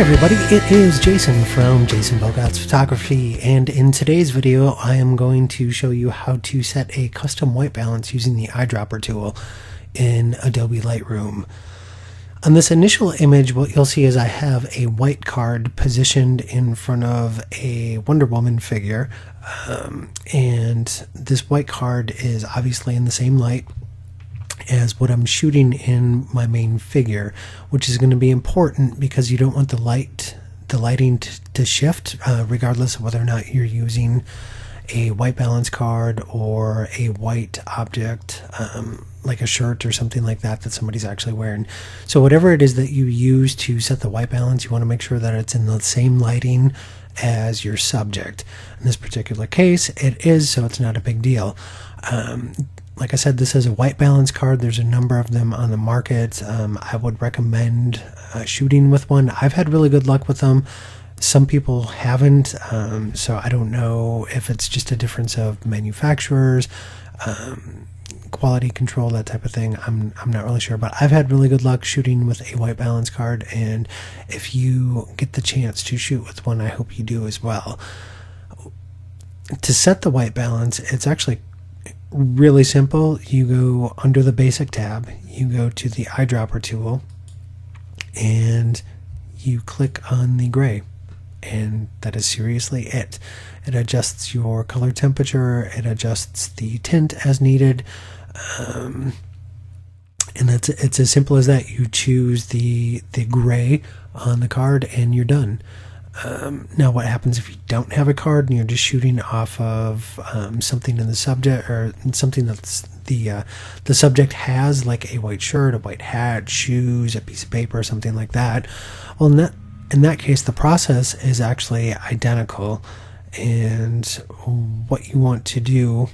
everybody, it is Jason from Jason Bogots Photography, and in today's video I am going to show you how to set a custom white balance using the eyedropper tool in Adobe Lightroom. On this initial image, what you'll see is I have a white card positioned in front of a Wonder Woman figure, and this white card is obviously in the same light as what I'm shooting in my main figure, which is going to be important because you don't want the lighting to shift, regardless of whether or not you're using a white balance card or a white object, like a shirt or something like that somebody's actually wearing. So whatever it is that you use to set the white balance, you want to make sure that it's in the same lighting as your subject. In this particular case, it is, so it's not a big deal. Like I said, this is a white balance card. There's a number of them on the market. I would recommend shooting with one. I've had really good luck with them. Some people haven't, so I don't know if it's just a difference of manufacturers, quality control, that type of thing. I'm not really sure, but I've had really good luck shooting with a white balance card, and if you get the chance to shoot with one, I hope you do as well. To set the white balance, it's actually really simple. You go under the basic tab, you go to the eyedropper tool, and you click on the gray, and that is seriously it. It adjusts your color temperature, it adjusts the tint as needed, and it's as simple as that. You choose the gray on the card and you're done. Now what happens if you don't have a card and you're just shooting off of something in the subject, or something that's the subject has, like a white shirt, a white hat, shoes, a piece of paper, something like that? Well, in that case, the process is actually identical, and what you want to do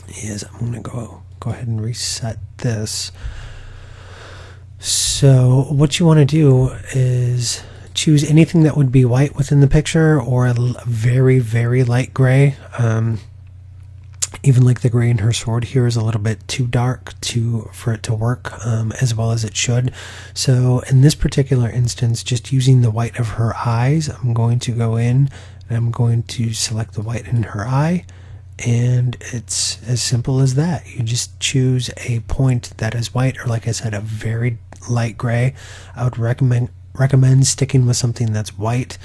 is, I'm going to go ahead and reset this. So what you want to do is choose anything that would be white within the picture, or a very, very light gray. Even like the gray in her sword here is a little bit too dark for it to work as well as it should. So in this particular instance, just using the white of her eyes, I'm going to go in and I'm going to select the white in her eye, and it's as simple as that. You just choose a point that is white, or like I said, a very light gray. I would recommend sticking with something that's white,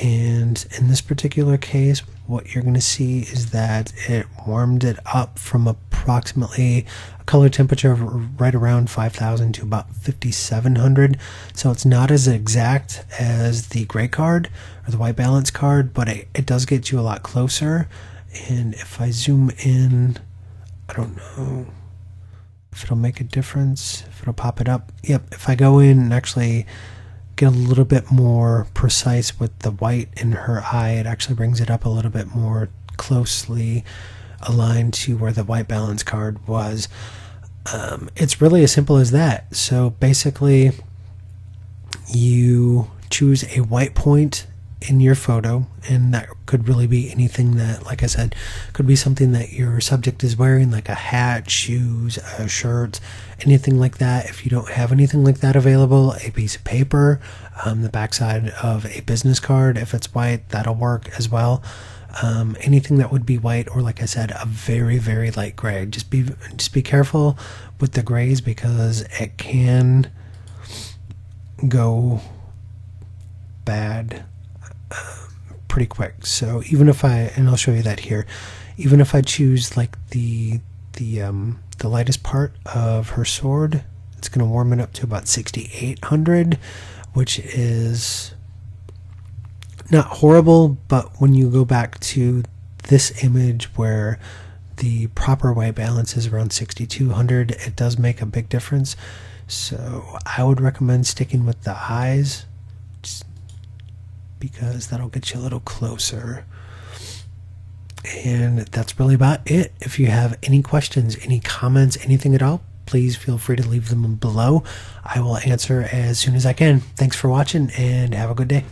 and in this particular case, what you're going to see is that it warmed it up from approximately a color temperature of right around 5,000 to about 5,700. So it's not as exact as the gray card or the white balance card, but it does get you a lot closer. And if I zoom in, I don't know if it'll make a difference, if it'll pop it up. Yep, if I go in and actually get a little bit more precise with the white in her eye, it actually brings it up a little bit more closely aligned to where the white balance card was. It's really as simple as that. So basically, you choose a white point in your photo, and that could really be anything that, like I said, could be something that your subject is wearing, like a hat, shoes, a shirt, anything like that. If you don't have anything like that available, a piece of paper, the backside of a business card, if it's white, that'll work as well. Anything that would be white, or like I said, a very, very light gray. Just be careful with the grays, because it can go bad pretty quick. So even if and I'll show you that here, even if I choose like the lightest part of her sword, it's going to warm it up to about 6,800, which is not horrible, but when you go back to this image where the proper white balance is around 6,200, it does make a big difference. So I would recommend sticking with the eyes, because that'll get you a little closer. And that's really about it. If you have any questions, any comments, anything at all, please feel free to leave them below. I will answer as soon as I can. Thanks for watching, and have a good day.